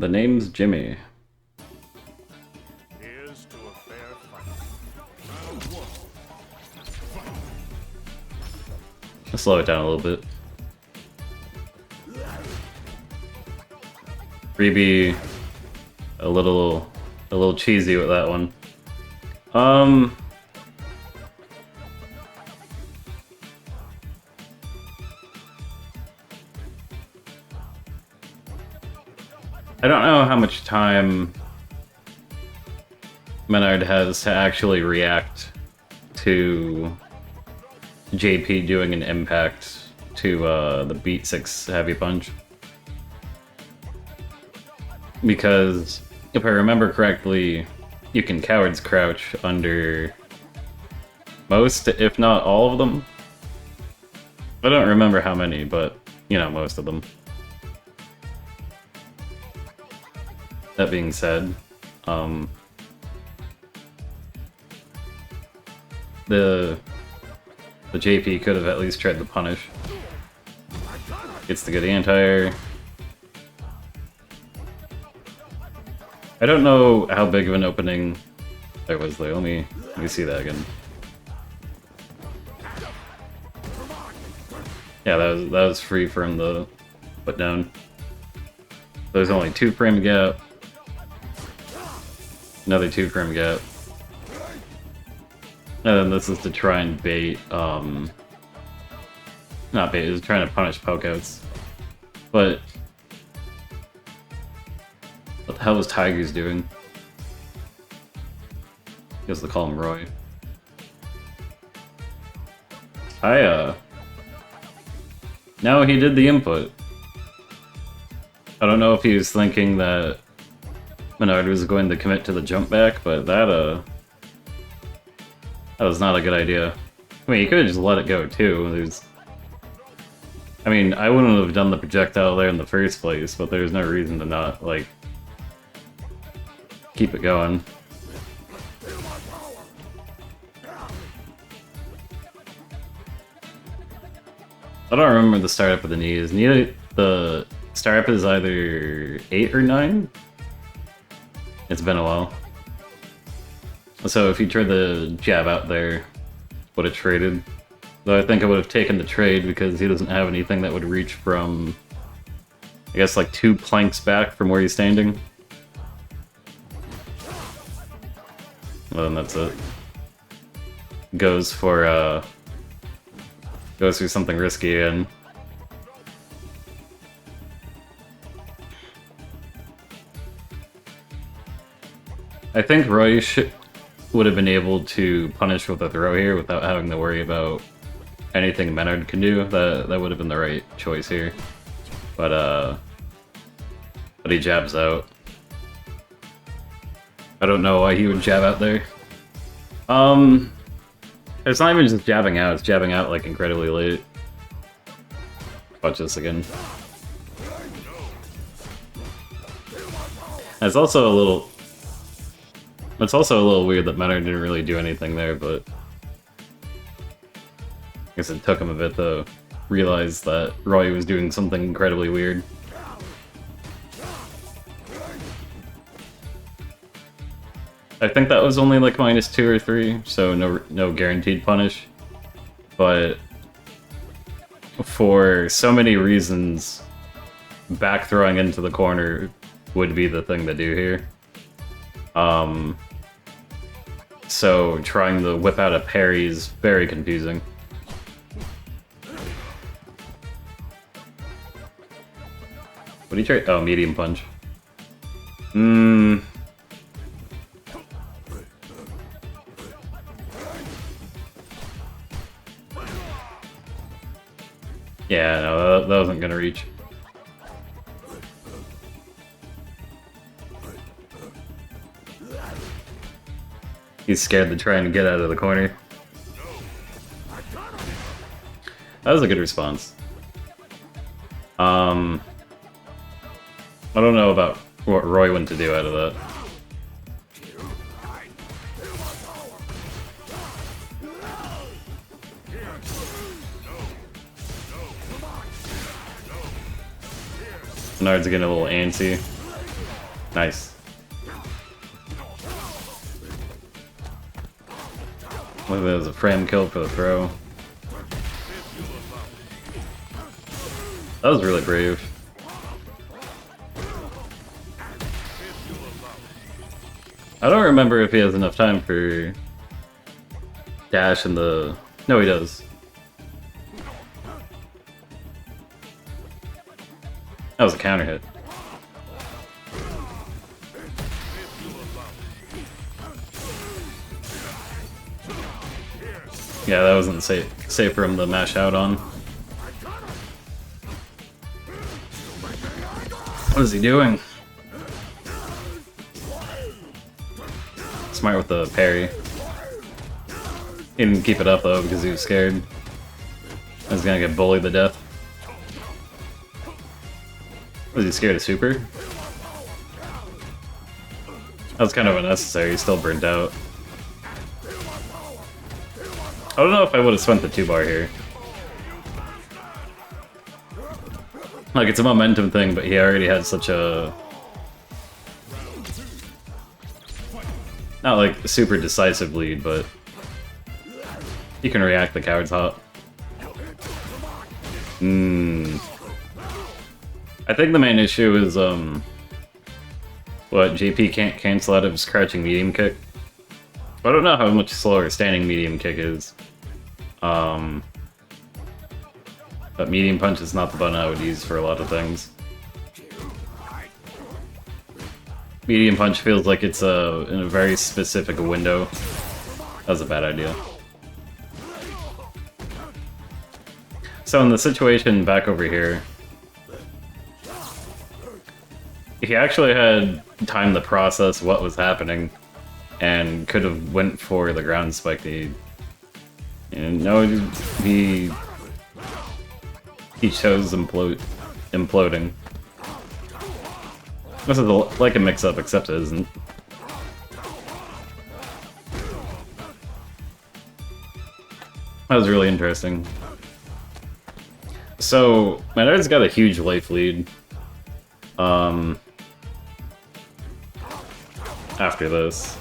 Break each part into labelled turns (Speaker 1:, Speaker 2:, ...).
Speaker 1: The name's Jimmy.
Speaker 2: Here's to a fair fight.
Speaker 1: Let's slow it down a little bit. Freebie, a little cheesy with that one. I don't know how much time MenaRD has to actually react to JP doing an impact to the Beat 6 Heavy Punch. Because, if I remember correctly, you can Coward's Crouch under most, if not all of them. I don't remember how many, but, you know, most of them. That being said, the JP could have at least tried to punish. Gets the good anti-air. I don't know how big of an opening there was there. Let me see that again. Yeah, that was free from the put down. There's only 2-frame gap. Another 2-frame gap. And then this is to try and bait, not bait, it's trying to punish pokeouts. But what the hell is Tigers doing? I guess they call him Roy. No, he did the input. I don't know if he was thinking that MenaRD was going to commit to the jump back, but that was not a good idea. I mean, you could have just let it go too. I mean, I wouldn't have done the projectile there in the first place, but there's no reason to not, like, keep it going. I don't remember the startup of the knees. The startup is either 8 or 9? It's been a while. So if you tried the jab out there, would have traded. Though I think I would have taken the trade because he doesn't have anything that would reach from, I guess, like 2 planks back from where he's standing. Well, then that's it. Goes for something risky again. I think Roy would have been able to punish with a throw here without having to worry about anything MenaRD can do. That would have been the right choice here. But he jabs out. I don't know why he would jab out there. It's not even just jabbing out, it's jabbing out like incredibly late. Watch this again. It's also a little weird that MenaRD didn't really do anything there, but I guess it took him a bit to realize that Roy was doing something incredibly weird. I think that was only like -2 or 3, so no guaranteed punish. But for so many reasons, back throwing into the corner would be the thing to do here. So trying to whip out a parry is very confusing. What do you try? Oh, medium punch. Yeah, no, that wasn't gonna reach. He's scared to try and get out of the corner. That was a good response. I don't know about what Roy went to do out of that. MenaRD's getting a little antsy. Nice. Look at that, was a frame kill for the throw. That was really brave. I don't remember if he has enough time for dash in the... No, he does. That was a counter hit. Yeah, that wasn't safe for him to mash out on. What is he doing? Smart with the parry. He didn't keep it up though because he was scared. I was gonna get bullied to death. Was he scared of super? That was kind of unnecessary, he still burnt out. I don't know if I would have spent the 2-bar here. Like, it's a momentum thing, but he already had such a... Not like super decisive lead, but... You can react the coward's hot. I think the main issue is, what, JP can't cancel out of his crouching medium kick. I don't know how much slower standing medium kick is. But medium punch is not the button I would use for a lot of things. Medium punch feels like it's in a very specific window. That was a bad idea. So in the situation back over here, he actually had time to process what was happening and could have went for the ground spike lead. And no, he chose imploding. This is like a mix-up, except it isn't. That was really interesting. So, MenaRD's got a huge life lead. After this.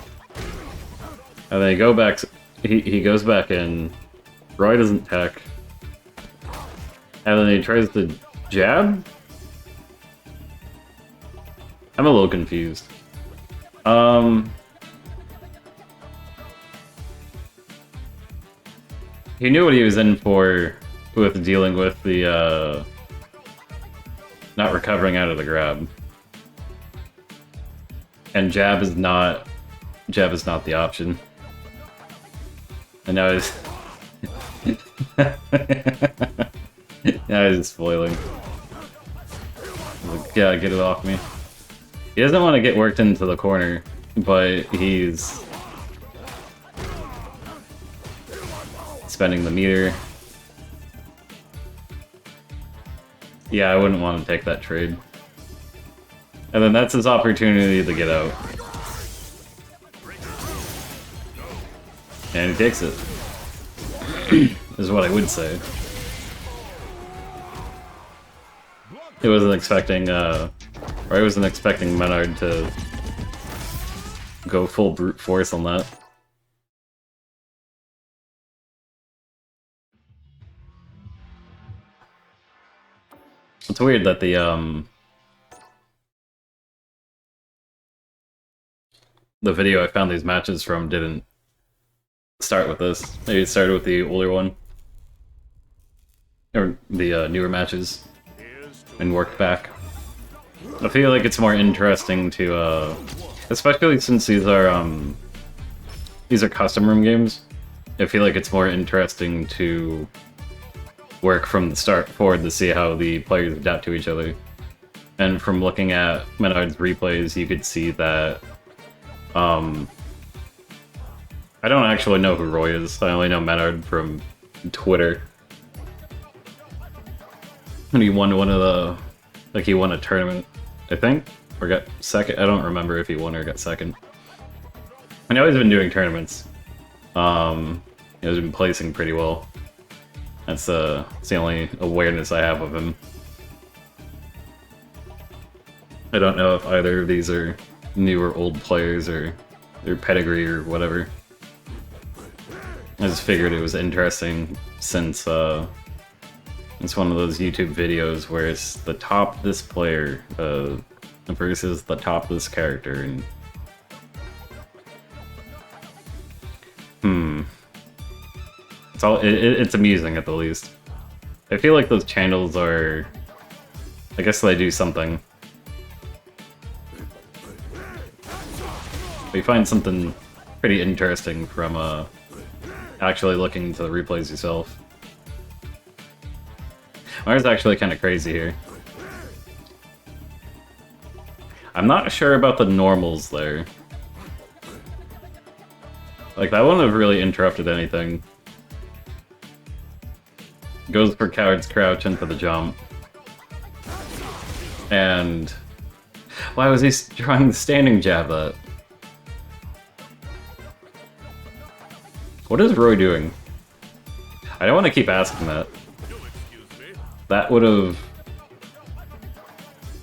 Speaker 1: And then he goes back in. Roy doesn't tech. And then he tries to jab? I'm a little confused. He knew what he was in for with dealing with the, not recovering out of the grab. And jab is not the option. And now he's... now he's just foiling. Like, yeah, get it off me. He doesn't want to get worked into the corner, but he's... spending the meter. Yeah, I wouldn't want to take that trade. And then that's his opportunity to get out. And he takes it. Is what I would say. I wasn't expecting, MenaRD to go full brute force on that. It's weird that the video I found these matches from didn't start with this. Maybe it started with the older one. Or the newer matches. And worked back. I feel like it's more interesting to, especially since these are custom room games. I feel like it's more interesting to work from the start forward to see how the players adapt to each other. And from looking at MenaRD's replays, you could see that, I don't actually know who Roy is. I only know MenaRD from Twitter. And he won one of the... like, he won a tournament, I think? Or got second? I don't remember if he won or got second. I know he's been doing tournaments. He's been placing pretty well. That's the only awareness I have of him. I don't know if either of these are new or old players or their pedigree or whatever. I just figured it was interesting since it's one of those YouTube videos where it's the top this player versus the top this character, and it's amusing at the least. I feel like those channels are, I guess they do something. We find something pretty interesting from actually looking into the replays yourself. Mine's actually kind of crazy here. I'm not sure about the normals there. Like, that wouldn't have really interrupted anything. Goes for coward's crouch into the jump. And why was he trying the standing jab that? What is Roy doing? I don't want to keep asking that. That would have...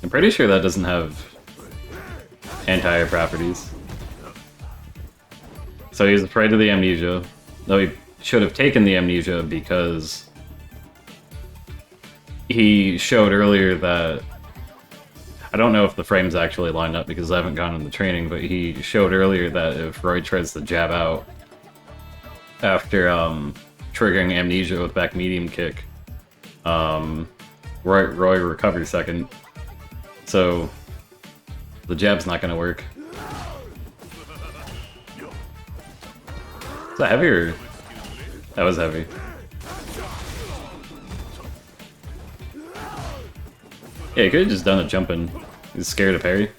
Speaker 1: I'm pretty sure that doesn't have anti-air properties. So he's afraid of the amnesia. Though he should have taken the amnesia because he showed earlier that... I don't know if the frames actually lined up because I haven't gone into training, but he showed earlier that if Roy tries to jab out after triggering amnesia with back medium kick, Roy recovers second. So the jab's not gonna work. Is that heavy or... That was heavy. Yeah, he could have just done a jump in. He's scared of parry.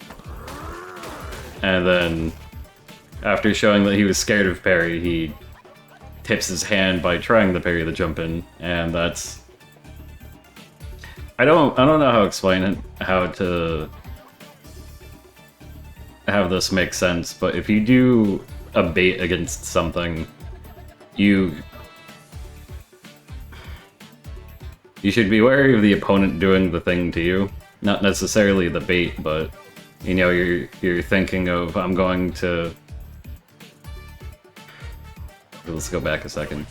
Speaker 1: And then, after showing that he was scared of parry, he tips his hand by trying to parry the jump in, and that's... I don't know how to explain it, how to have this make sense, but if you do a bait against something, you should be wary of the opponent doing the thing to you. Not necessarily the bait, but you know, you're thinking of, I'm going to... Let's go back a second.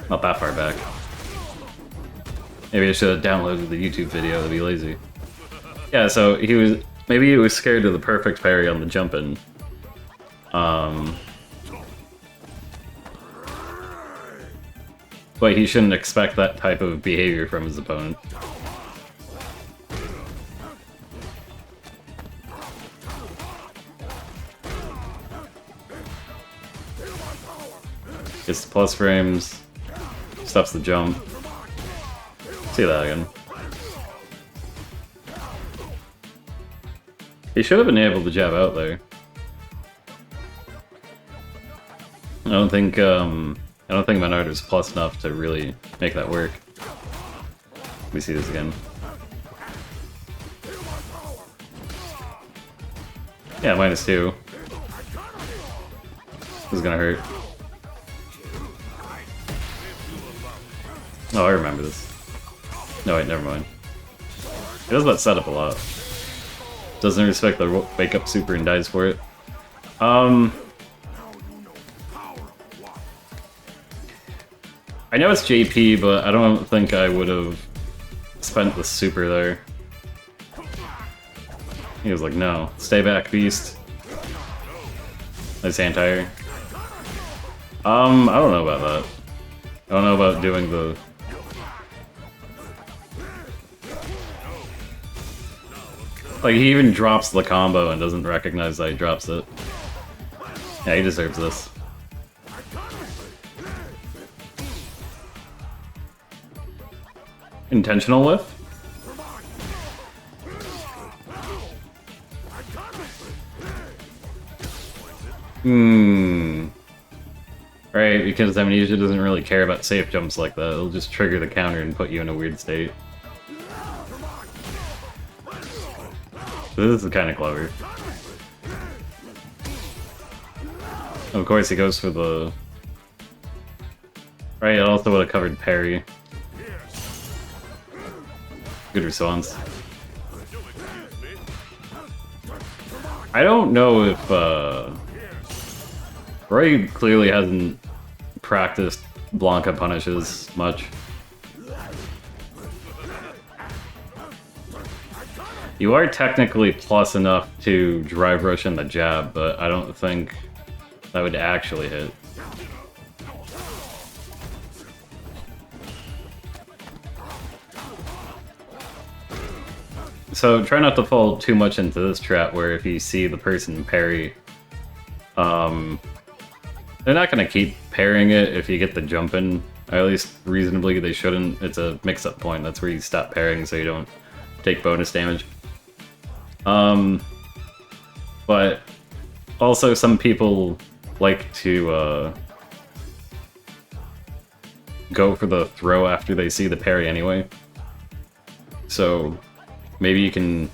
Speaker 1: Not that far back. Maybe I should have downloaded the YouTube video to be lazy. Yeah, so he was... Maybe he was scared of the perfect parry on the jump-in. But he shouldn't expect that type of behavior from his opponent. Gets the plus frames, stops the jump. See that again. He should have been able to jab out there. I don't think MenaRD is plus enough to really make that work. Let me see this again. Yeah, -2. This is gonna hurt. Oh, I remember this. No, wait, never mind. He does that setup a lot. Doesn't respect the wake up super and dies for it. I know it's JP, but I don't think I would have spent the super there. He was like, no, stay back, beast. Nice anti-air. I don't know about that. I don't know about doing the... Like, he even drops the combo and doesn't recognize that he drops it. Yeah, he deserves this. Intentional whiff? Right, because Amnesia doesn't really care about safe jumps like that. It'll just trigger the counter and put you in a weird state. This is kind of clever. Of course, he goes for the... Right, it also would have covered parry. Good response. I don't know if Roy clearly hasn't practiced Blanka punishes much. You are technically plus enough to drive rush in the jab, but I don't think that would actually hit. So try not to fall too much into this trap where if you see the person parry, they're not going to keep parrying it if you get the jump in. Or at least reasonably they shouldn't. It's a mix-up point. That's where you stop parrying so you don't take bonus damage. But also some people like to go for the throw after they see the parry anyway. So maybe you can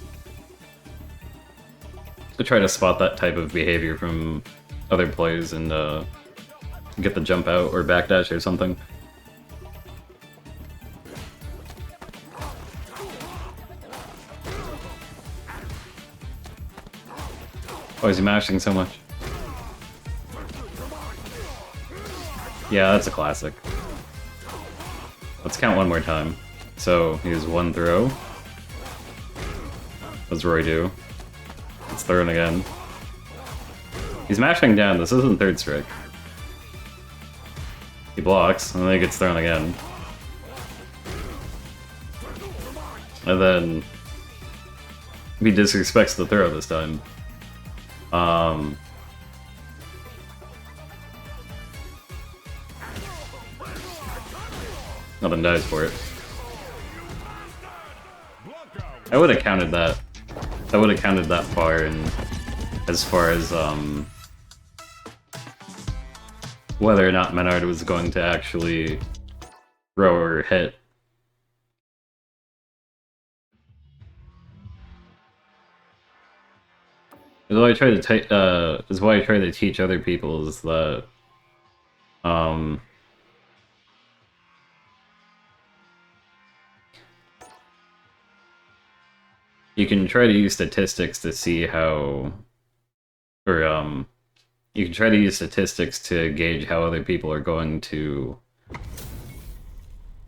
Speaker 1: try to spot that type of behavior from other players and get the jump out or backdash or something. Why is he mashing so much? Yeah, that's a classic. Let's count one more time. So, here's one throw. What does Roy do? It's thrown again. He's mashing down, this isn't third strike. He blocks, and then he gets thrown again. And then he disrespects the throw this time. Nothing dies for it. I would have counted that. I would have counted that far, and as far as whether or not MenaRD was going to actually throw or hit. Is why I try to teach other people is that you can try to use statistics to see how, or you can try to use statistics to gauge how other people are going to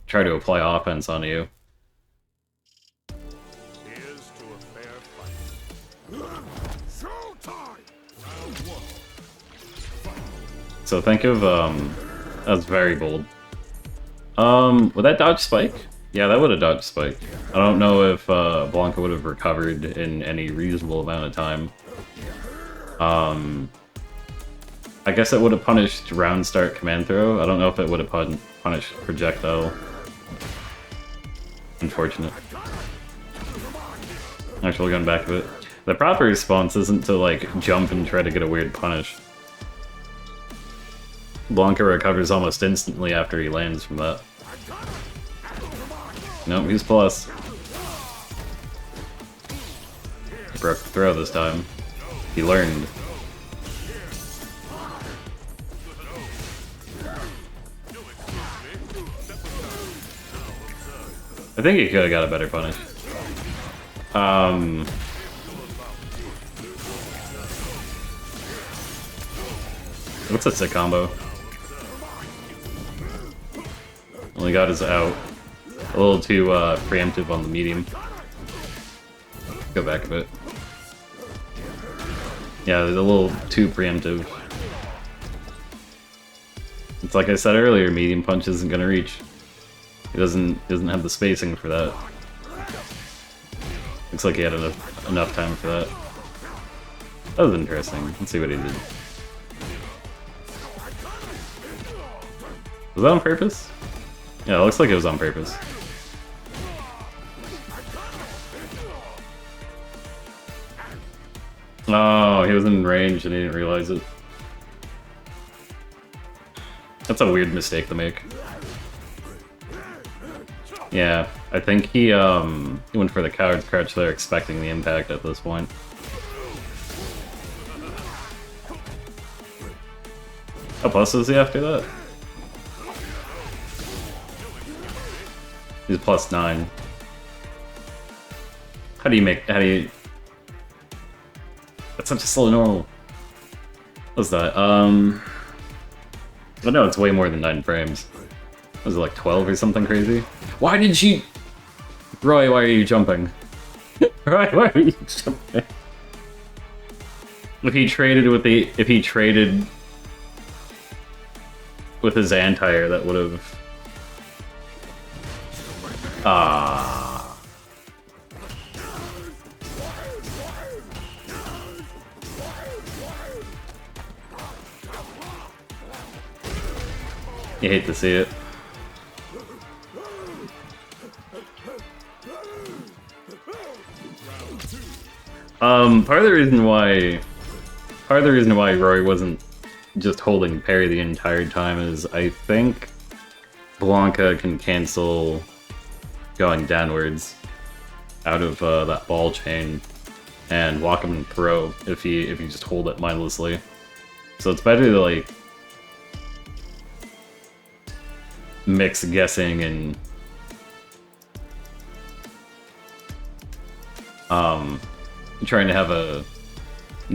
Speaker 1: try to apply offense on you.
Speaker 2: Here's to a fair fight.
Speaker 1: So think of, that was very bold. Would that dodge Spike? Yeah, that would have dodged Spike. I don't know if Blanka would have recovered in any reasonable amount of time. I guess it would have punished round start command throw. I don't know if it would have punished projectile. Unfortunate. Actually, going back to it. The proper response isn't to, like, jump and try to get a weird punish. Blanka recovers almost instantly after he lands from that. Nope, he's plus. Broke the throw this time. He learned. I think he could have got a better punish. What's a sick combo? Only got his out. A little too preemptive on the medium. Go back a bit. Yeah, a little too preemptive. It's like I said earlier, medium punch isn't gonna reach. He doesn't have the spacing for that. Looks like he had enough time for that. That was interesting. Let's see what he did. Was that on purpose? Yeah, it looks like it was on purpose. Oh, he was in range and he didn't realize it. That's a weird mistake to make. Yeah, I think he went for the coward crouch there, expecting the impact at this point. How plus is he after that? He's plus 9. How do you... That's such a slow normal. What's that? I know it's way more than 9 frames. Was it like 12 or something crazy? Why did she... Roy, why are you jumping? Roy, why are you jumping? If he traded with his anti-air, that would have... Ah. You hate to see it. Part of the reason why Roy wasn't just holding parry the entire time is I think Blanka can cancel going downwards out of that ball chain and walk him and throw if you just hold it mindlessly. So it's better to like mix guessing and trying to have a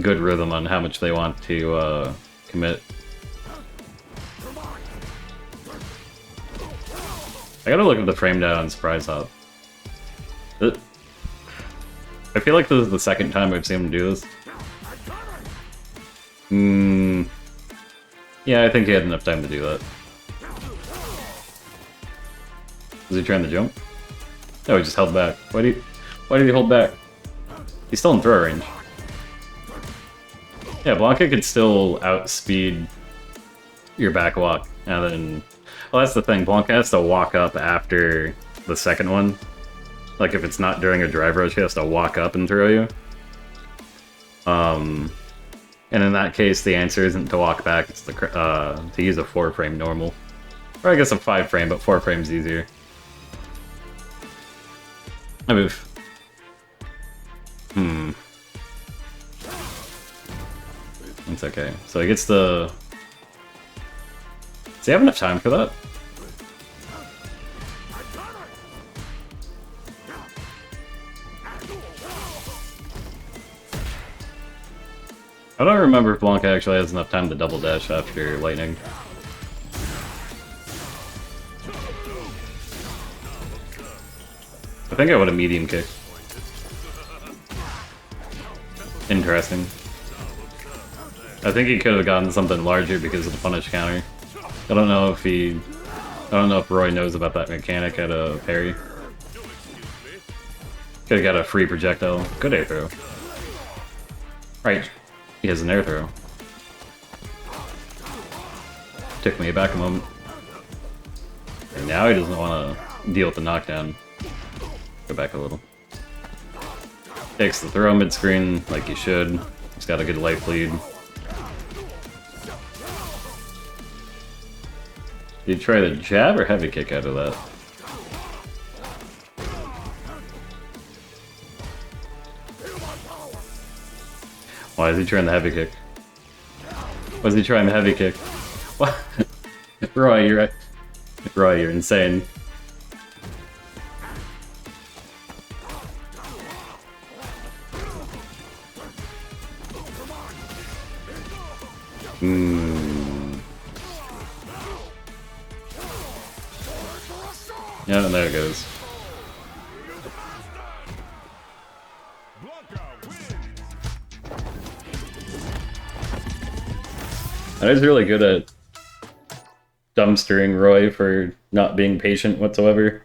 Speaker 1: good rhythm on how much they want to commit. I gotta look at the frame data on Surprise Hop. I feel like this is the second time I've seen him do this. Yeah, I think he had enough time to do that. Was he trying to jump? No, he just held back. Why did he hold back? He's still in throw range. Yeah, Blanka could still outspeed your back walk, and then... Well, that's the thing, Blanka has to walk up after the second one. Like, if it's not during a drive rush, he has to walk up and throw you. And in that case, the answer isn't to walk back, it's to use a 4-frame normal. Or I guess a 5-frame, but 4 frames easier. I move. It's okay. So he gets the... Does he have enough time for that? I don't remember if Blanka actually has enough time to double dash after lightning. I think I would have medium kicked. Interesting. I think he could have gotten something larger because of the punish counter. I don't know if Roy knows about that mechanic at a parry. Could have got a free projectile. Good air throw. Right. He has an air throw. Took me back a moment. And now he doesn't want to deal with the knockdown. Go back a little. Takes the throw mid-screen like he should. He's got a good life lead. Did you try the jab or heavy kick out of that? Why is he trying the heavy kick? Why is he trying the heavy kick? What? Roy, you're insane. Yeah, and there it goes. I was really good at dumpstering Roy for not being patient whatsoever.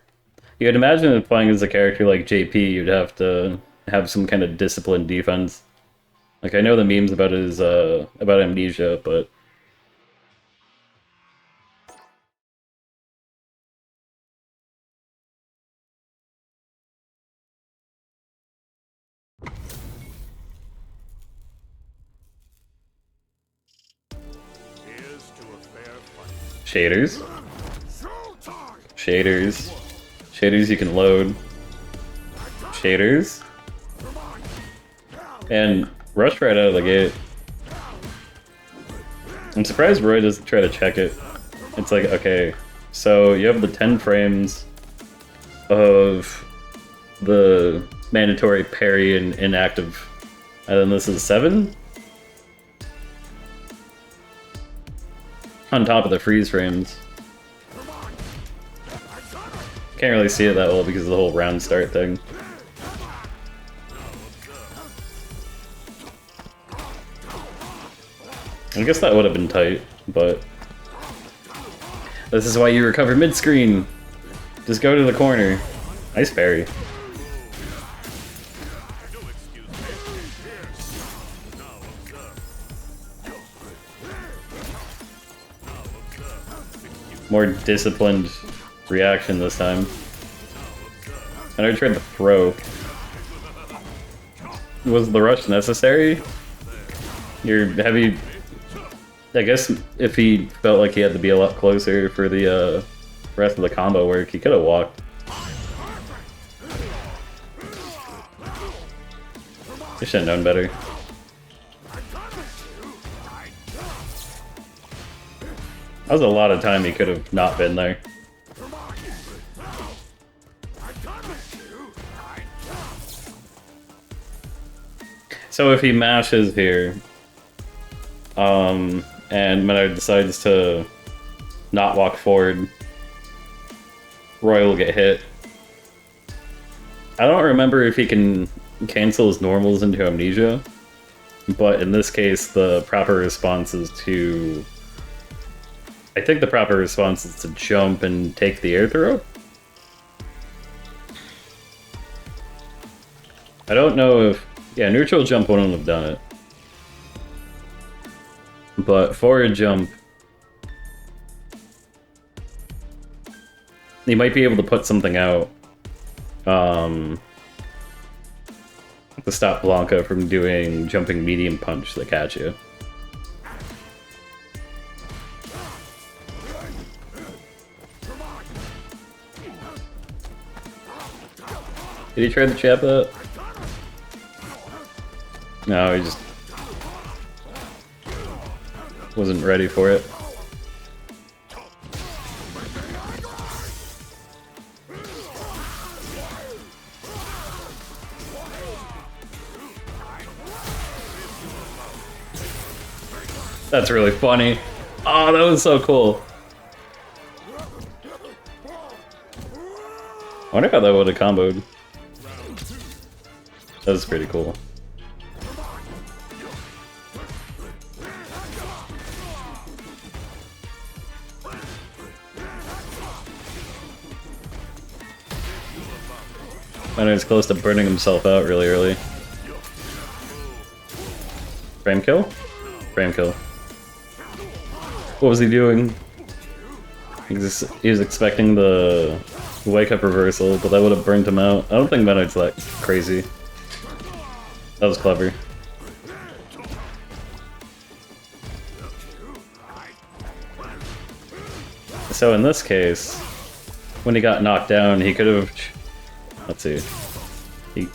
Speaker 1: You'd imagine if playing as a character like JP, you'd have to have some kind of disciplined defense. Like, I know the memes about his, about amnesia, but... Shaders. Shaders. Shaders you can load. Shaders. And rush right out of the gate. I'm surprised Roy doesn't try to check it. It's like, okay, so you have the 10 frames of the mandatory parry and inactive. And then this is 7? On top of the freeze frames. Can't really see it that well because of the whole round start thing. I guess that would have been tight, but... This is why you recover mid-screen! Just go to the corner. Nice parry. More disciplined reaction this time. And I tried to throw. Was the rush necessary? Your heavy... I guess if he felt like he had to be a lot closer for the rest of the combo work, he could have walked. He should have known better. That was a lot of time he could have not been there. So if he mashes here, and MenaRD decides to not walk forward, Roy will get hit. I don't remember if he can cancel his normals into amnesia, but in this case the proper response is to... I think the proper response is to jump and take the air throw. I don't know if... Yeah, neutral jump wouldn't have done it. But forward jump... He might be able to put something out. To stop Blanka from doing jumping medium punch to catch you. Did he try to trap that? No, he just wasn't ready for it. That's really funny. Oh, that was so cool. I wonder how that would have comboed. That was pretty cool. I know he's close to burning himself out really early. Frame kill? Frame kill. What was he doing? He was expecting the wake up reversal, but that would have burned him out. I don't think MenaRD's that crazy. That was clever. So in this case, when he got knocked down, he could have... Let's see.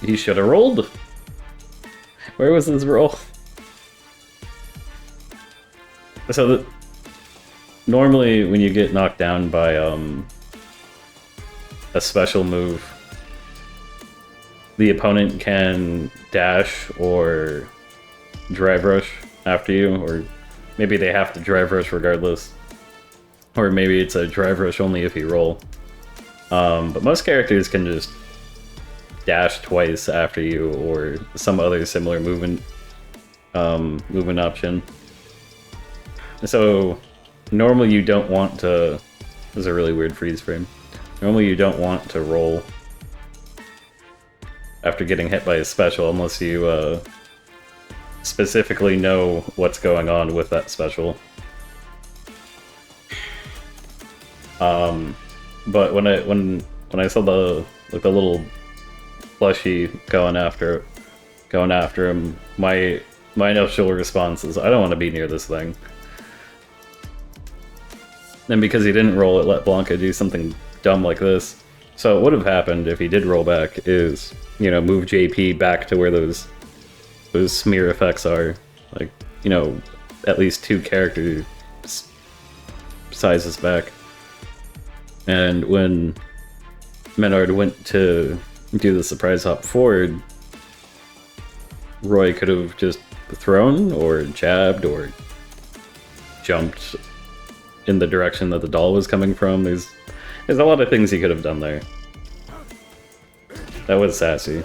Speaker 1: He should have rolled. Where was his roll? So normally when you get knocked down by a special move, the opponent can dash or drive rush after you, or maybe they have to drive rush regardless. Or maybe it's a drive rush only if you roll. But most characters can just dash twice after you, or some other similar movement option. So normally you don't want to... This is a really weird freeze frame. Normally you don't want to roll after getting hit by a special unless you specifically know what's going on with that special. But when I saw the little plushie going after him, my initial response is, I don't want to be near this thing. And because he didn't roll, it let Blanka do something dumb like this. So what would have happened if he did roll back is, you know, move JP back to where those smear effects are. Like, you know, at least 2 character sizes back. And when MenaRD went to do the surprise hop forward, Roy could have just thrown or jabbed or jumped in the direction that the doll was coming from. There's a lot of things he could have done there. That was sassy.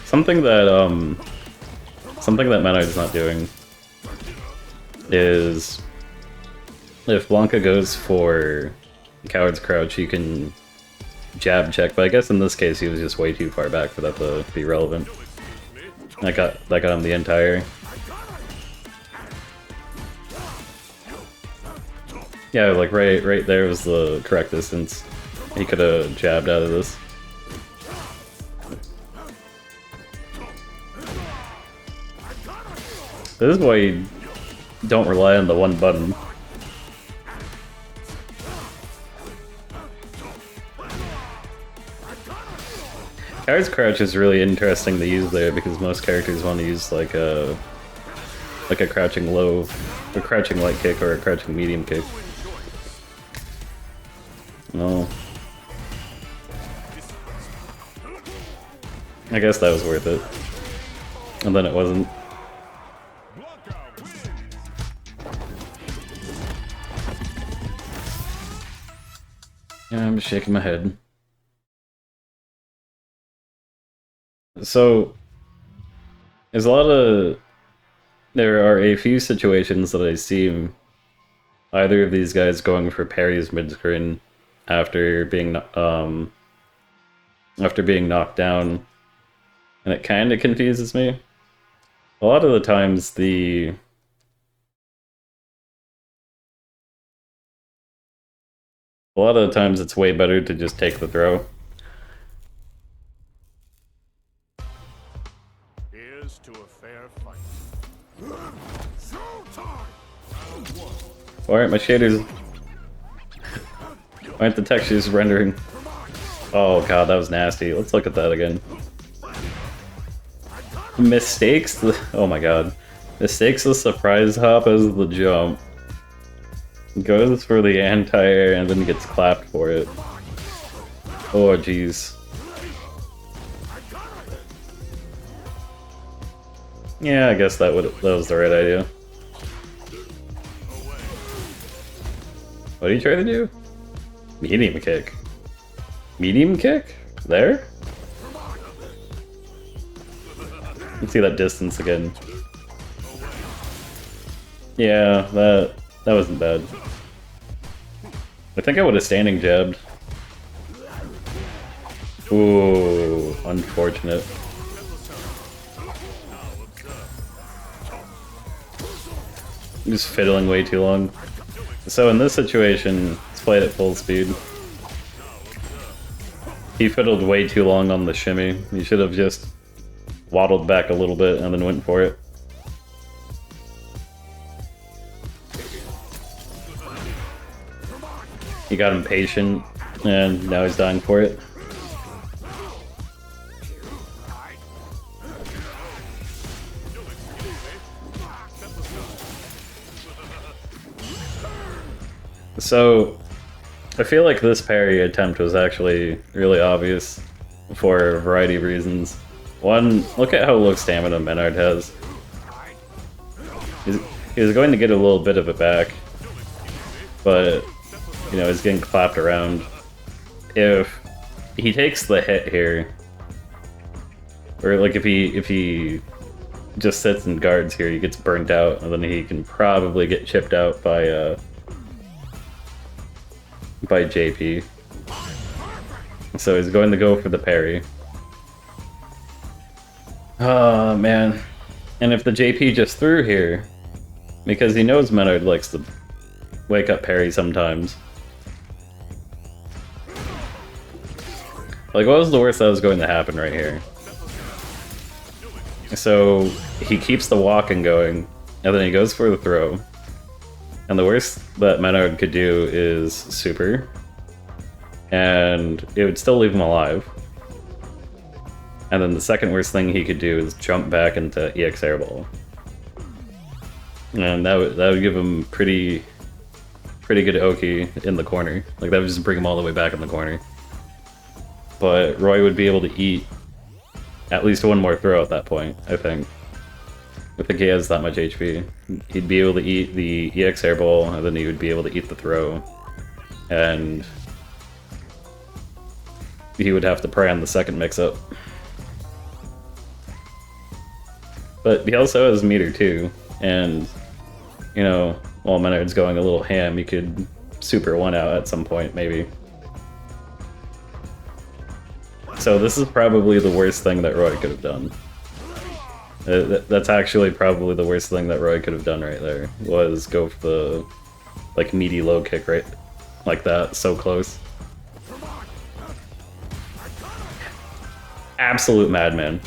Speaker 1: Something that MenaRD's not doing is if Blanka goes for Coward's Crouch, he can jab check, but I guess in this case he was just way too far back for that to be relevant. That got him the entire. Yeah, like right there was the correct distance. He could have jabbed out of this. This is why you don't rely on the one button. Coward's Crouch is really interesting to use there because most characters want to use like a crouching low, a crouching light kick or a crouching medium kick. No. I guess that was worth it. And then it wasn't. Yeah, I'm just shaking my head. So, there are a few situations that I see either of these guys going for parries mid-screen after being knocked down, and it kind of confuses me. A lot of the times it's way better to just take the throw.
Speaker 2: Here's to a fair fight.
Speaker 1: Why aren't my shaders... Why aren't the textures rendering? Oh god, that was nasty. Let's look at that again. Mistakes? Oh my god. Mistakes the surprise hop as the jump. Goes for the anti-air and then gets clapped for it. Oh jeez. Yeah, I guess that was the right idea. What are you trying to do? Medium kick. Medium kick? There? Let's see that distance again. Yeah, that wasn't bad. I think I would have standing jabbed. Ooh, unfortunate. Just fiddling way too long. So in this situation, it's played at full speed. He fiddled way too long on the shimmy. He should have just waddled back a little bit and then went for it. He got impatient, and now he's dying for it. So, I feel like this parry attempt was actually really obvious for a variety of reasons. One, look at how low stamina MenaRD has. He's going to get a little bit of it back, but, you know, he's getting clapped around. If he takes the hit here, or like if he just sits and guards here, he gets burnt out, and then he can probably get chipped out by JP. So he's going to go for the parry. Oh man. And if the JP just threw here, because he knows MenaRD likes to wake up parry sometimes. Like, what was the worst that was going to happen right here? So he keeps the walking going, and then he goes for the throw. And the worst that MenaRD could do is super, and it would still leave him alive. And then the second worst thing he could do is jump back into EX Airball. And that would give him pretty pretty good Oki in the corner. Like, that would just bring him all the way back in the corner. But Roy would be able to eat at least one more throw at that point, I think. I think he has that much HP. He'd be able to eat the EX airball, and then he would be able to eat the throw. And he would have to pray on the second mix-up. But he also has meter too, and, you know, while MenaRD's going a little ham, he could super one out at some point, maybe. So this is probably the worst thing that Roy could have done. That's actually probably the worst thing that Roy could have done right there, was go for the, like, meaty low kick right like that, so close. Absolute madman.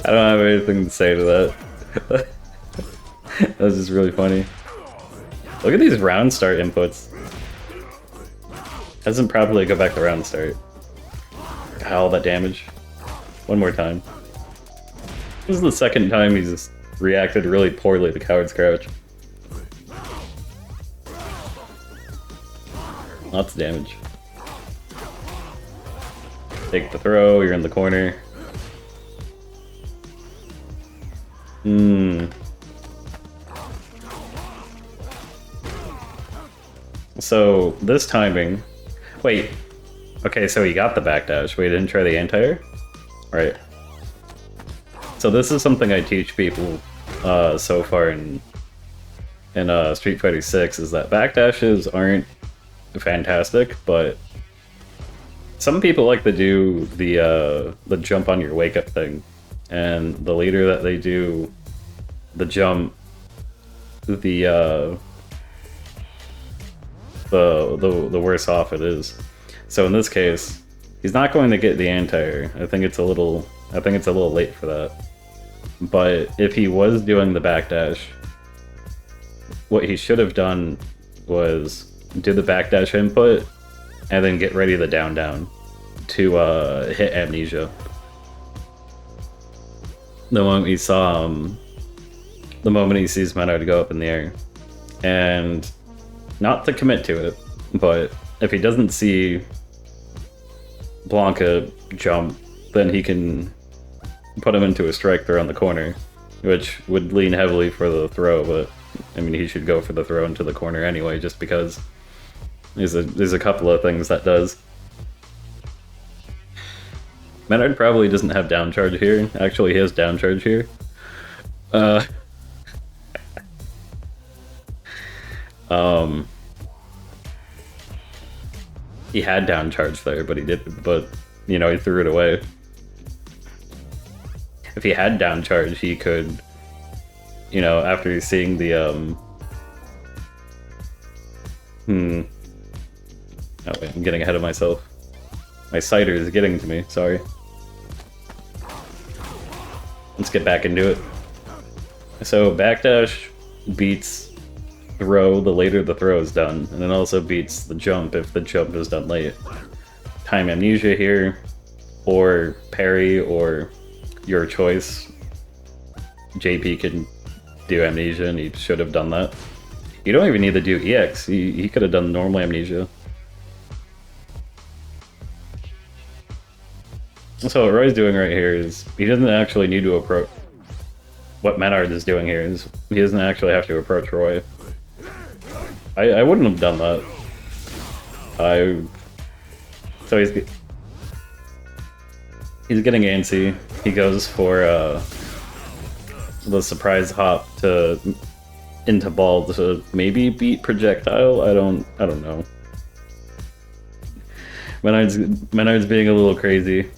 Speaker 1: I don't have anything to say to that. That was just really funny. Look at these round start inputs. Doesn't probably go back to round start. God, all that damage. One more time. This is the second time he's reacted really poorly to Coward's Crouch. Lots of damage. Take the throw, you're in the corner. So, this timing... Wait. Okay, so he got the backdash. Wait, didn't try the anti-air? Right. So this is something I teach people so far in Street Fighter 6, is that backdashes aren't fantastic, but some people like to do the jump on your wake up thing, and the later that they do the jump, the worse off it is. So in this case, he's not going to get the anti-air. I think it's a little late for that. But if he was doing the backdash, what he should have done was do the backdash input and then get ready to down to hit amnesia. The moment he saw the moment he sees MenaRD go up in the air. And not to commit to it, but if he doesn't see Blanka jump, then he can put him into a strike throw on the corner, which would lean heavily for the throw, but I mean, he should go for the throw into the corner anyway, just because there's a couple of things that does. MenaRD probably doesn't have down charge here. Actually, he has down charge here. He had down charge there, but you know, he threw it away. If he had down charge, he could, you know, after seeing the oh wait, I'm getting ahead of myself. My cider is getting to me, sorry. Let's get back into it. So backdash beats throw the later the throw is done, and then also beats the jump if the jump is done late. Time amnesia here, or parry, or your choice. JP can do amnesia, and he should have done that. You don't even need to do EX, he could have done normal amnesia. So what Roy's doing right here is, he doesn't actually need to approach... What MenaRD is doing here is, he doesn't actually have to approach Roy. I wouldn't have done that. So he's getting antsy. He goes for the surprise hop into ball to maybe beat projectile. I don't know. MenaRD's being a little crazy.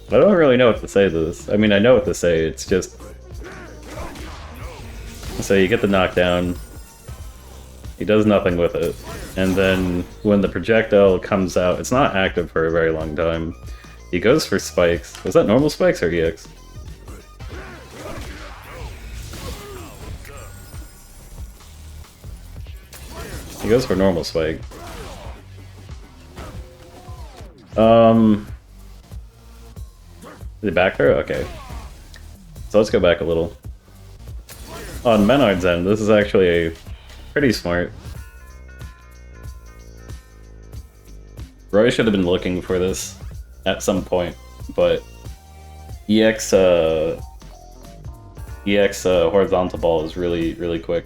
Speaker 1: I don't really know what to say to this. I mean, I know what to say, it's just... So you get the knockdown. He does nothing with it. And then when the projectile comes out, it's not active for a very long time. He goes for spikes. Was that normal spikes or EX? He goes for normal spike. The back throw? Okay. So let's go back a little. On MenaRD's end, this is actually pretty smart. Roy should have been looking for this at some point, but EX horizontal ball is really quick.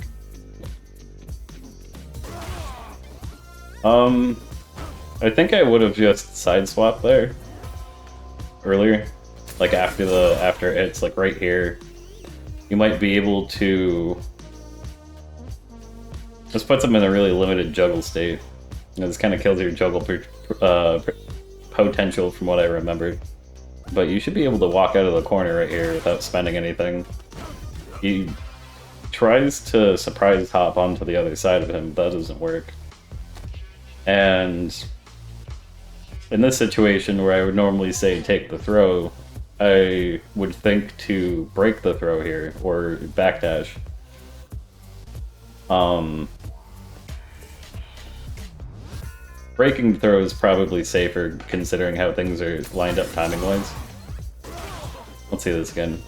Speaker 1: I think I would have just side swapped there earlier, like after it hits, like right here. You might be able to just puts him in a really limited juggle state. You know, this kind of kills your juggle potential from what I remember. But you should be able to walk out of the corner right here without spending anything. He tries to surprise hop onto the other side of him, but that doesn't work. And in this situation where I would normally say take the throw, I would think to break the throw here, or backdash. Breaking the throw is probably safer considering how things are lined up timing-wise. Let's see this again.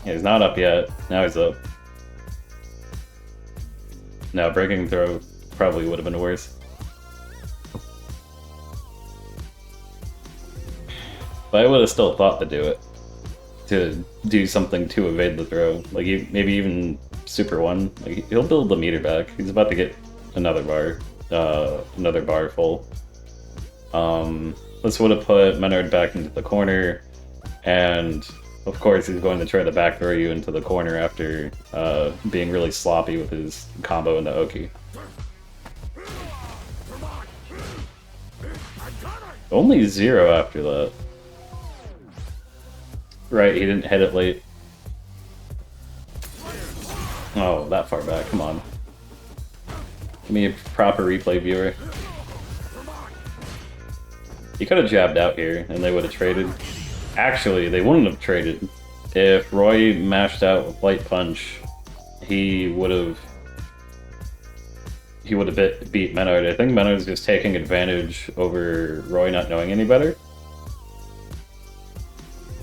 Speaker 1: Yeah, he's not up yet. Now he's up. No, breaking the throw probably would have been worse. But I would have still thought to do it. To do something to evade the throw. Like, maybe even Super 1. Like, he'll build the meter back. He's about to get another bar. Another bar full. This would have put MenaRD back into the corner. And, of course, he's going to try to back throw you into the corner after being really sloppy with his combo into Oki. Only 0 after that. Right, he didn't hit it late. Oh, that far back, come on. Give me a proper replay viewer. He could have jabbed out here, and they would have traded. Actually, they wouldn't have traded. If Roy mashed out with Light Punch, he would have beat MenaRD. I think MenaRD's just taking advantage over Roy not knowing any better.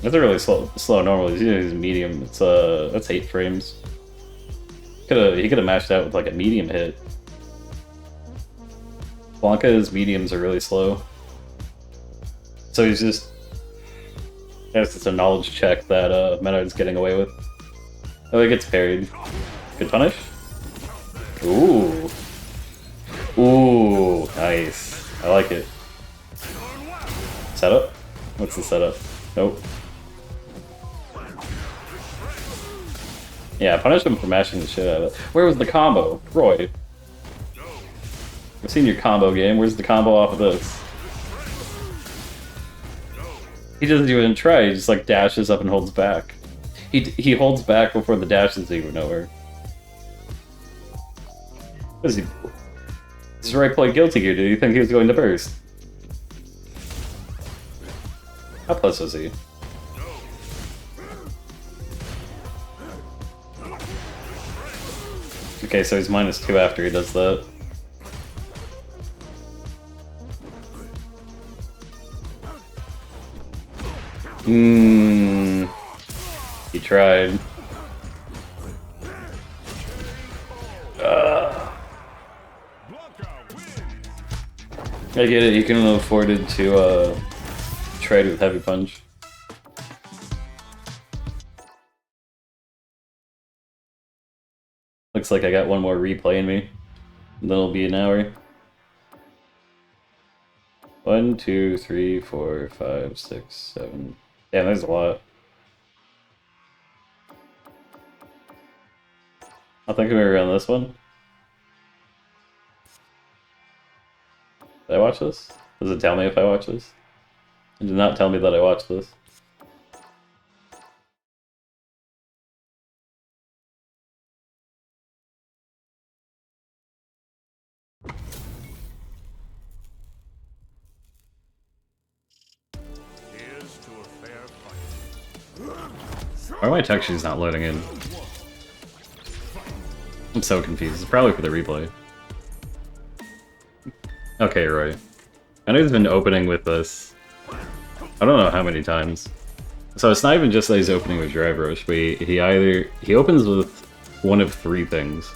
Speaker 1: That's a really slow normal. He's using his medium. It's that's 8 frames. He could have mashed out with like a medium hit. Blanka's mediums are really slow. So he's just, I guess it's a knowledge check that MenaRD's getting away with. Oh, he gets parried. Good punish? Ooh. Ooh, nice. I like it. Setup? What's the setup? Nope. Yeah, punish him for mashing the shit out of it. Where was the combo? Roy. I've seen your combo game. Where's the combo off of this? He doesn't even try. He just like dashes up and holds back. He holds back before the dash is even over. What is he? This is Roy played Guilty Gear. Did you think he was going to burst? How plus was he? Okay, so he's -2 after he does that. He tried. I get it, he can afford it to trade with Heavy Punch. Looks like I got one more replay in me. And then it'll be an hour. 1, 2, 3, 4, 5, 6, 7. Damn, there's a lot. I think I'm gonna run this one. Did I watch this? Does it tell me if I watch this? It did not tell me that I watched this. Why are my textures not loading in? I'm so confused. It's probably for the replay. Okay, Roy. I know he's been opening with this. I don't know how many times. So it's not even just that he's opening with Drive Rush, but he opens with one of three things.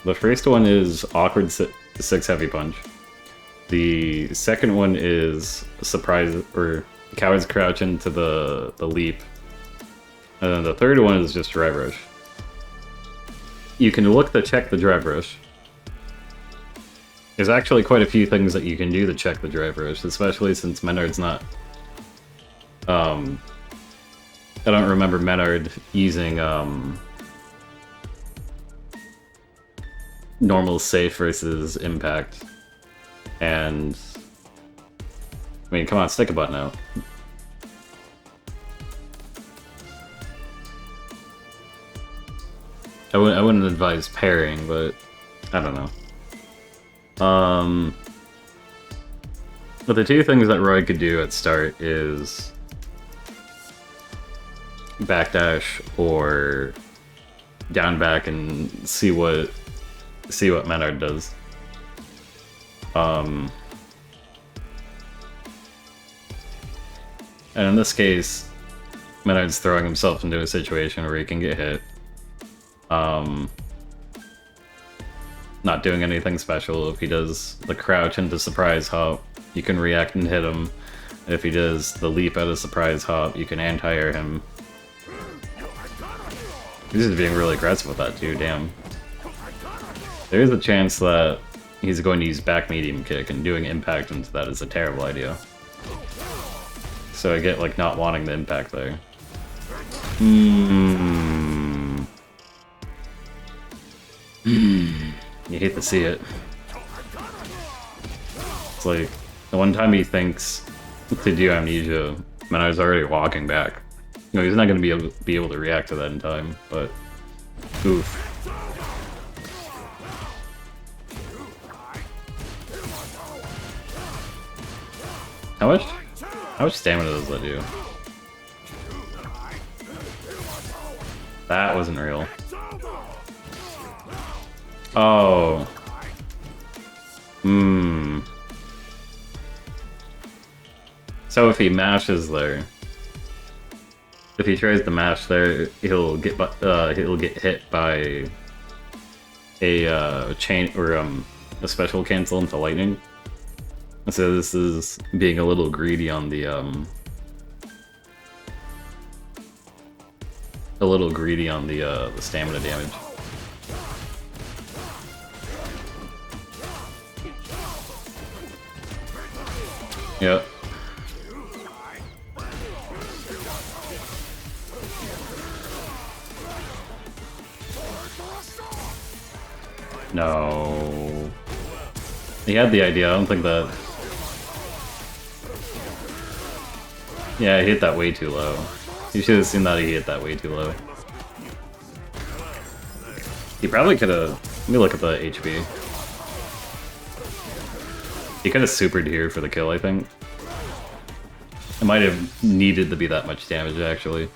Speaker 1: The first one is awkward 6 heavy punch. The second one is surprise or coward's crouch into the leap. And then the third one is just Drive Rush. You can look to check the Drive Rush. There's actually quite a few things that you can do to check the Drive Rush, especially since MenaRD's not... I don't remember MenaRD using normal safe versus impact. And... I mean, come on, stick a button out. I wouldn't advise pairing, but I don't know. But the two things that Roy could do at start is backdash or down back and see what MenaRD does. And in this case, MenaRD's throwing himself into a situation where he can get hit. Not doing anything special. If he does the crouch into surprise hop, you can react and hit him. If he does the leap out of surprise hop, you can anti-air him. He's just being really aggressive with that too, damn. There is a chance that he's going to use back medium kick, and doing impact into that is a terrible idea. So I get like not wanting the impact there. You hate to see it. It's like, the one time he thinks to do amnesia, MenaRD's already walking back. You know, he's not going to be able to react to that in time, but... Oof. How much stamina does that do? That wasn't real. Oh. So if he mashes there, if he tries to mash there, he'll get hit by a chain or a special cancel into lightning. So this is being a little greedy on the the stamina damage. Yep. No. He had the idea, I don't think that... Yeah, he hit that way too low. You should have seen that he hit that way too low. He probably could have... Let me look at the HP. He could have supered here for the kill, I think. It might have needed to be that much damage, actually.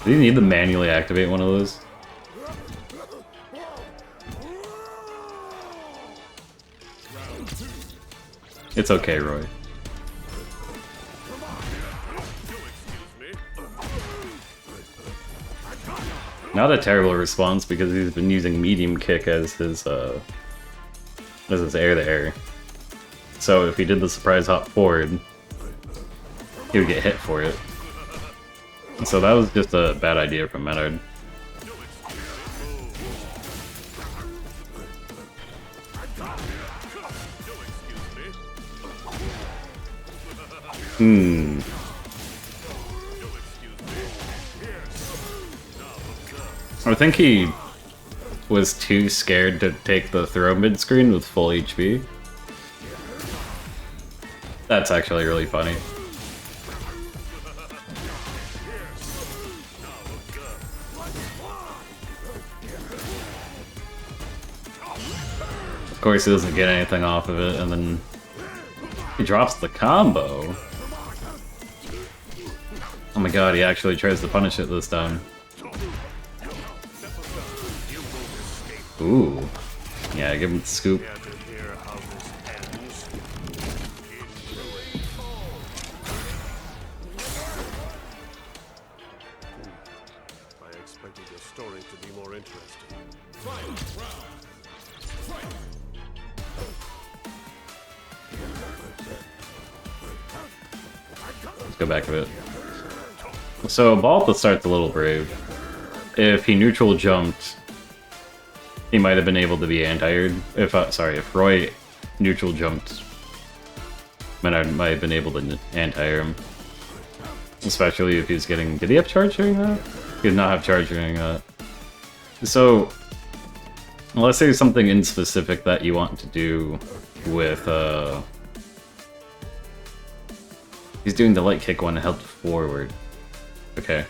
Speaker 1: Do you need to manually activate one of those? It's okay, Roy. Not a terrible response because he's been using medium kick as his air to air. So if he did the surprise hop forward, he would get hit for it. So that was just a bad idea from MenaRD. I think he was too scared to take the throw mid-screen with full HP. That's actually really funny. Of course he doesn't get anything off of it, and then He drops the combo. Oh my god, he actually tries to punish it this time. Ooh. Yeah, give him the scoop.
Speaker 2: I expected your story to be more interesting.
Speaker 1: Let's go back a bit. So Balta starts a little brave. If he neutral jumped, he might have been able to be anti-aired. If Roy neutral jumped, MenaRD might have been able to anti-air him. Especially if he's getting... Did he have charge during that? He did not have charge during that. So, let's say something in specific that you want to do with, he's doing the light kick one held forward. Okay.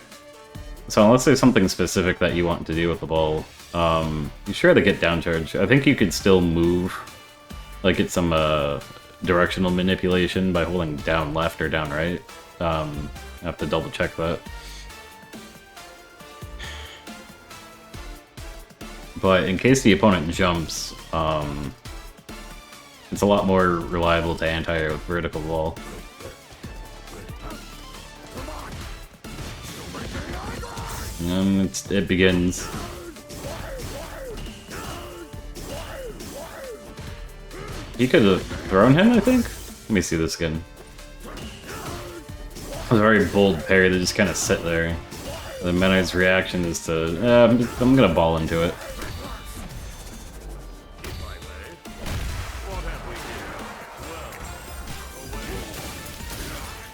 Speaker 1: So let's say something specific that you want to do with the ball. You sure to get down charge. I think you could still move, like get some directional manipulation by holding down left or down right. I have to double check that. But in case the opponent jumps, it's a lot more reliable to anti-air with vertical ball. It begins. He could have thrown him, I think? Let me see this again. It was a very bold parry to just kind of sit there. The MenaRD's reaction is to, I'm gonna ball into it.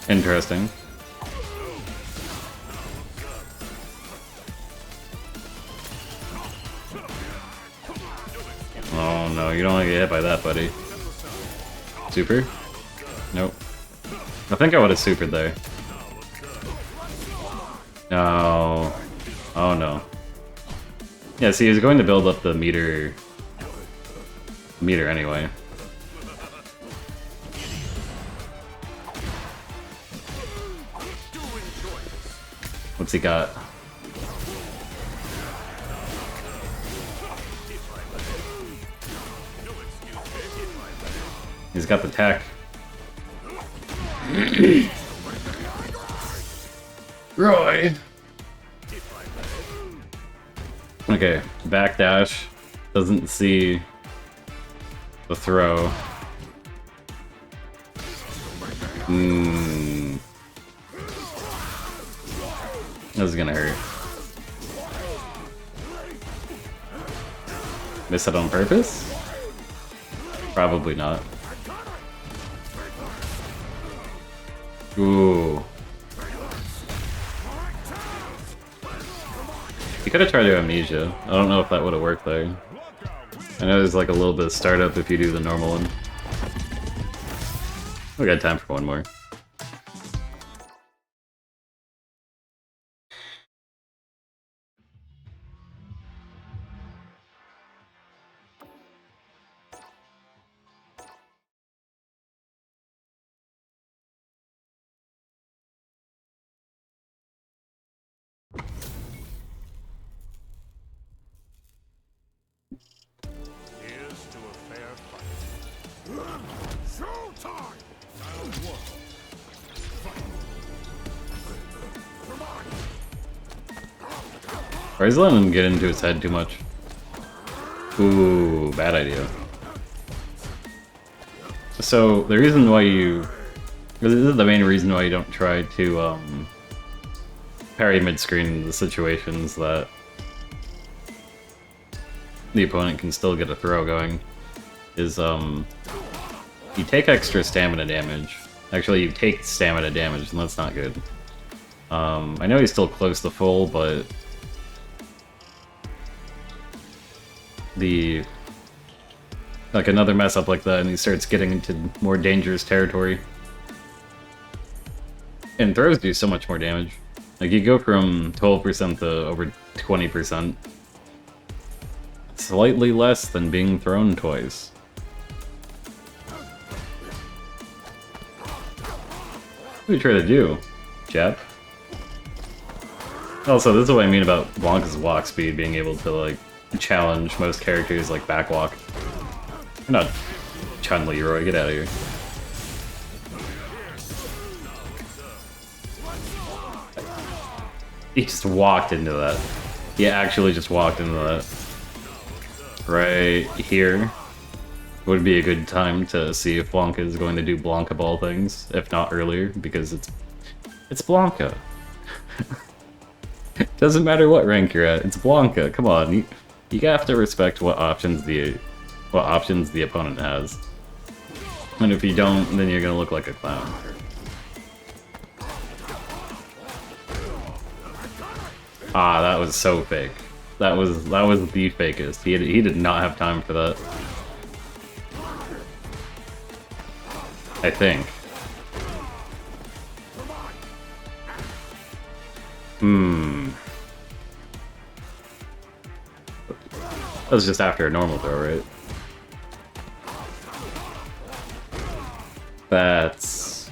Speaker 1: Interesting. Oh no, you don't want to get hit by that, buddy. Super? Nope. I think I would have supered there. No. Oh no. Yeah, see, he's going to build up the meter anyway. What's he got? He's got the tech. Roy! Okay, backdash. Doesn't see the throw. This is gonna hurt. Miss it on purpose? Probably not. Ooh. You could have tried to amnesia. I don't know if that would have worked there. I know there's like a little bit of startup if you do the normal one. We got time for one more.
Speaker 2: Here's to a fair fight. Showtime! Round one.
Speaker 1: Or he's letting him get into his head too much. Ooh, bad idea. So, the reason why this is the main reason why you don't try to, parry mid-screen in the situations that the opponent can still get a throw going, is, you take extra stamina damage. Actually, you take stamina damage, and that's not good. I know he's still close to full, but like another mess up like that and he starts getting into more dangerous territory. And throws do so much more damage. Like you go from 12% to over 20%. Slightly less than being thrown twice. What are you trying to do, Jap? Also, this is what I mean about Blanka's walk speed being able to, like, challenge most characters, like, backwalk. You're not Chun-Li, Roy, get out of here. He just walked into that. He actually just walked into that. Right here would be a good time to see if Blanka is going to do Blanka ball things, if not earlier, because it's Blanka. Doesn't matter what rank you're at, it's Blanka. Come on, you have to respect what options the opponent has. And if you don't, then you're gonna look like a clown. Ah, that was so fake. That was the fakest. He did not have time for that. I think. That was just after a normal throw, right? That's...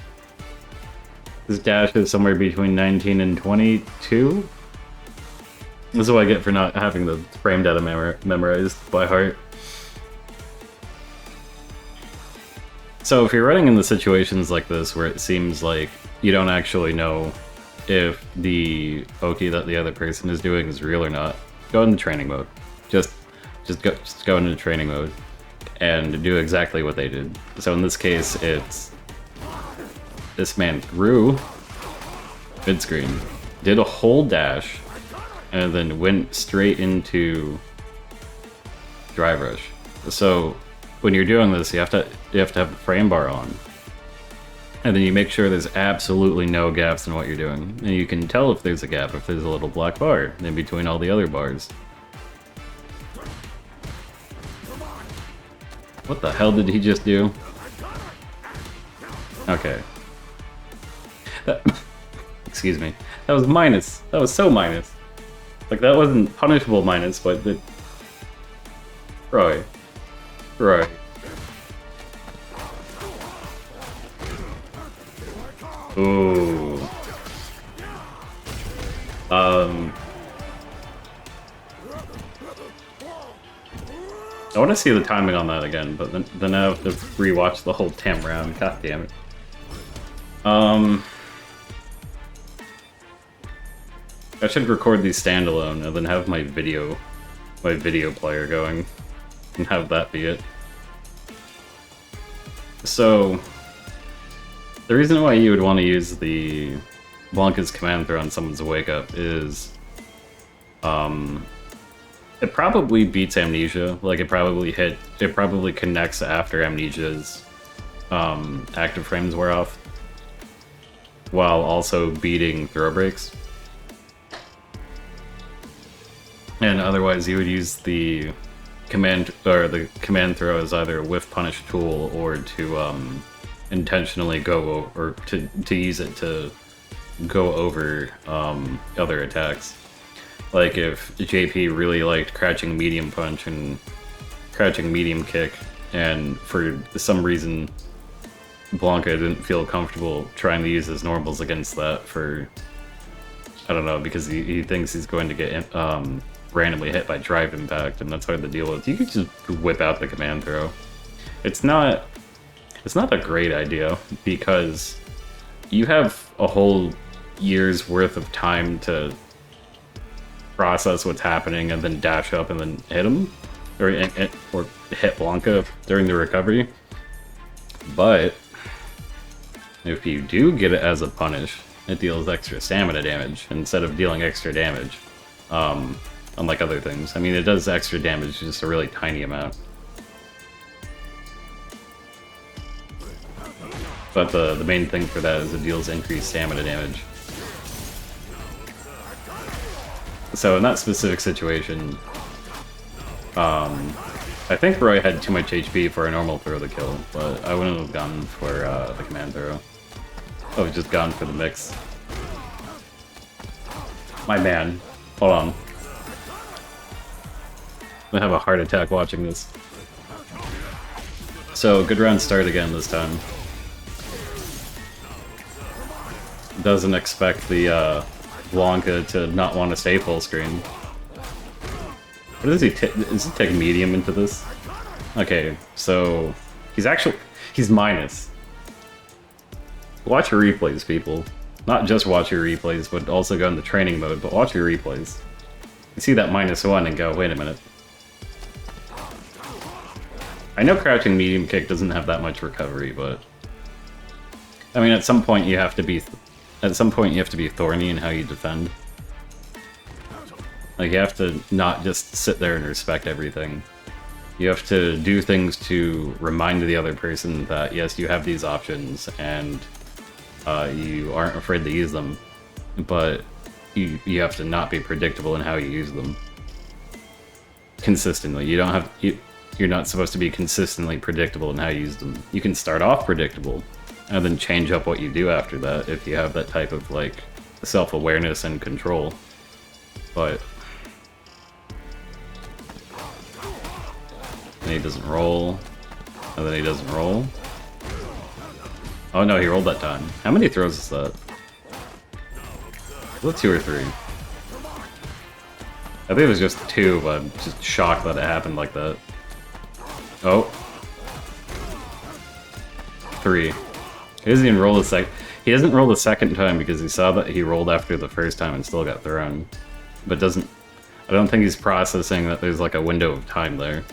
Speaker 1: His dash is somewhere between 19 and 22? This is what I get for not having the frame data memorized by heart. So if you're running into situations like this where it seems like you don't actually know if the Oki that the other person is doing is real or not, go into training mode. Just go into training mode and do exactly what they did. So in this case, it's this man threw mid-screen, did a whole dash, and then went straight into drive rush. So when you're doing this, you have to have the frame bar on, and then you make sure there's absolutely no gaps in what you're doing. And you can tell if there's a gap if there's a little black bar in between all the other bars. What the hell did he just do? Okay. Excuse me. That was minus. That was so minus. Like, that wasn't punishable minus, but the... Roy. Ooh. I want to see the timing on that again, but then I have to rewatch the whole damn round. God damn it. I should record these standalone and then have my video player going and have that be it. So, the reason why you would want to use the Blanka's command throw on someone's wake up is, it probably beats Amnesia. Like, it probably connects after Amnesia's active frames wear off, while also beating throw breaks. And otherwise, you would use the command throw as either a whiff punish tool or to intentionally go or to use it to go over other attacks. Like if JP really liked crouching medium punch and crouching medium kick, and for some reason Blanka didn't feel comfortable trying to use his normals against that for, I don't know, because he thinks he's going to get randomly hit by drive impact, and that's hard to deal with. You could just whip out the command throw. It's not a great idea because you have a whole year's worth of time to process what's happening and then dash up and then hit him, or hit Blanka during the recovery. But if you do get it as a punish, it deals extra stamina damage instead of dealing extra damage. Unlike other things. I mean, it does extra damage, just a really tiny amount. But the main thing for that is it deals increased stamina damage. So in that specific situation, I think Roy had too much HP for a normal throw to kill, but I wouldn't have gone for the command throw. I would have just gone for the mix. My man. Hold on. I'm gonna have a heart attack watching this. So, good round start again this time. doesn't expect the Blanka to not want to stay full screen. What does he take? Does he take medium into this? Okay, so he's minus. Watch your replays, people. Not just watch your replays, but also go into training mode, but watch your replays. You see that -1 and go, wait a minute. I know crouching medium kick doesn't have that much recovery, but I mean, at some point you have to be thorny in how you defend. Like, you have to not just sit there and respect everything. You have to do things to remind the other person that, yes, you have these options, and you aren't afraid to use them, but you have to not be predictable in how you use them. Consistently. You're not supposed to be consistently predictable in how you use them. You can start off predictable, and then change up what you do after that if you have that type of, like, self-awareness and control. But then he doesn't roll, and then he doesn't roll. Oh no, he rolled that time. How many throws is that? Was it 2 or 3? I think it was just 2, but I'm just shocked that it happened like that. Oh. 3. He doesn't even roll the second. He doesn't roll the second time because he saw that he rolled after the first time and still got thrown. But doesn't... I don't think he's processing that there's like a window of time there.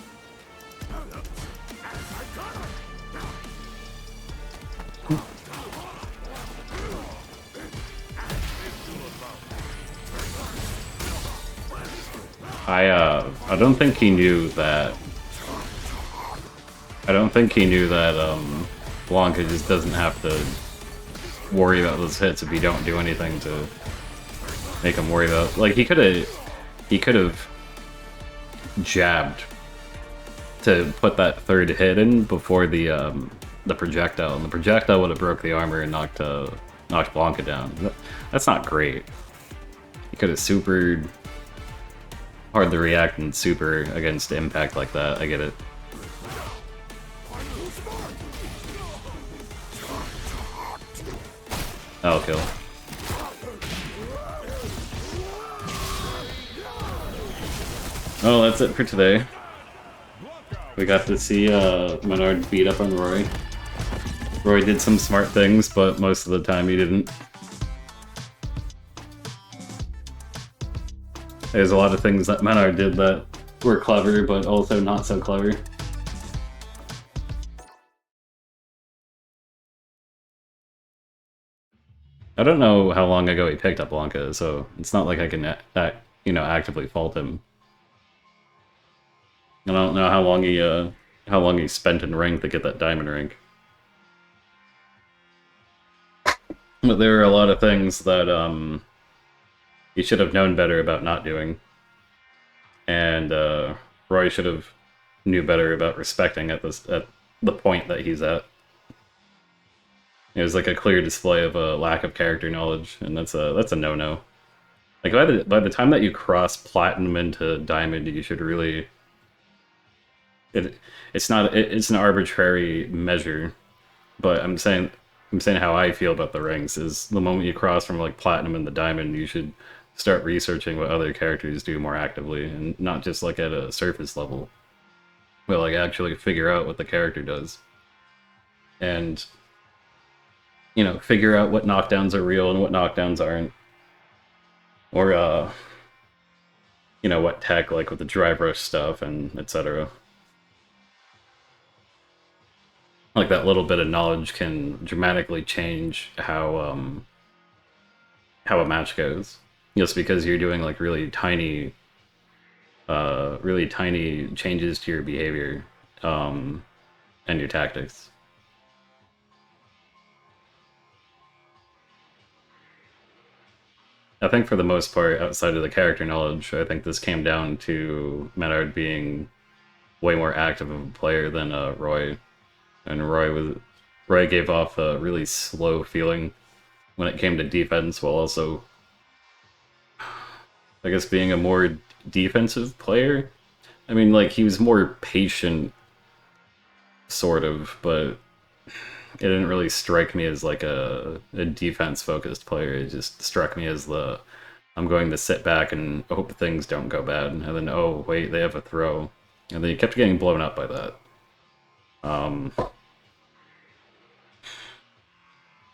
Speaker 1: I don't think he knew that... Blanka just doesn't have to worry about those hits if you don't do anything to make him worry about... Like, he could have jabbed to put that third hit in before the projectile, and the projectile would have broke the armor and knocked Blanka down. That's not great. He could have supered... Hard to react and super against impact like that, I get it. That'll kill. Oh, that's it for today. We got to see MenaRD beat up on Roy. Roy did some smart things, but most of the time he didn't. There's a lot of things that MenaRD did that were clever, but also not so clever. I don't know how long ago he picked up Blanka, so it's not like I can, actively fault him. I don't know how long he spent in rank to get that diamond rank. But there are a lot of things that he should have known better about not doing. And Roy should have knew better about respecting at the point that he's at. It was like a clear display of a lack of character knowledge, and that's a no-no. Like, by the time that you cross platinum into diamond, you should really... It's an arbitrary measure, but I'm saying how I feel about the ranks is the moment you cross from like platinum into diamond, you should start researching what other characters do more actively, and not just like at a surface level, but like actually figure out what the character does. And figure out what knockdowns are real and what knockdowns aren't. Or, what tech, like with the drive rush stuff and etc. Like, that little bit of knowledge can dramatically change how a match goes. Just because you're doing, like, really tiny changes to your behavior, and your tactics. I think for the most part, outside of the character knowledge, I think this came down to MenaRD being way more active of a player than Roy. And Roy gave off a really slow feeling when it came to defense, while also, I guess, being a more defensive player. I mean, like, he was more patient, sort of, but didn't really strike me as like a defense-focused player. It just struck me as the I'm going to sit back and hope things don't go bad, and then oh wait, they have a throw, and then you kept getting blown up by that.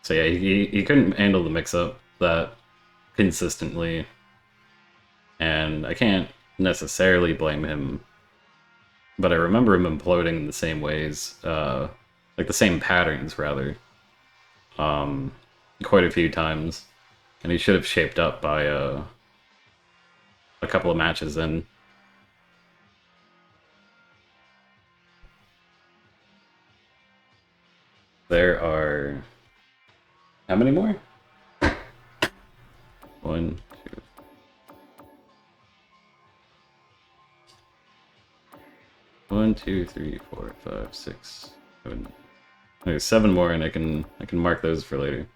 Speaker 1: So yeah, he couldn't handle the mix-up that consistently, and I can't necessarily blame him, but I remember him imploding in the same ways, like the same patterns rather, quite a few times, and he should have shaped up by a couple of matches in. There are how many more? One, two. One, two, three, four, five, six, seven. There's 7 more, and I can mark those for later.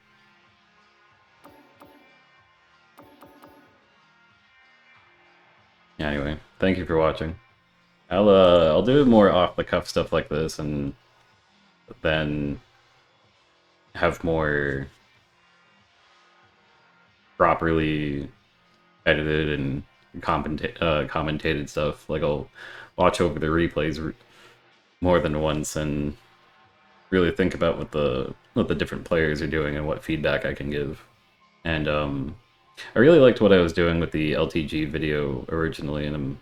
Speaker 1: Anyway, thank you for watching. I'll do more off the cuff stuff like this, and then have more properly edited and commentated stuff. Like I'll watch over the replays more than once and really think about what the different players are doing and what feedback I can give. And I really liked what I was doing with the LTG video originally, and I'm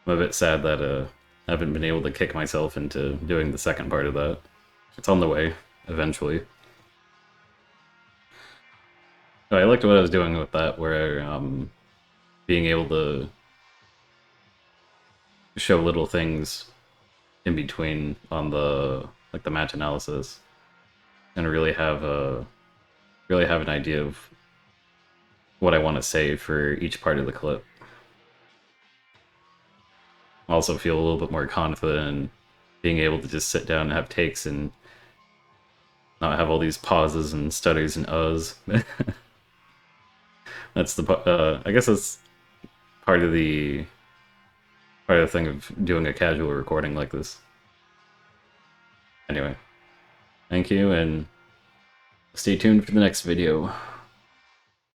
Speaker 1: a bit sad that I haven't been able to kick myself into doing the second part of that. It's on the way, eventually. But I liked what I was doing with that, where being able to show little things in between on the match analysis, and really have an idea of what I want to say for each part of the clip. I also feel a little bit more confident in being able to just sit down and have takes and not have all these pauses and stutters and uhs. That's the I guess that's part of the thing of doing a casual recording like this. Anyway, thank you, and stay tuned for the next video.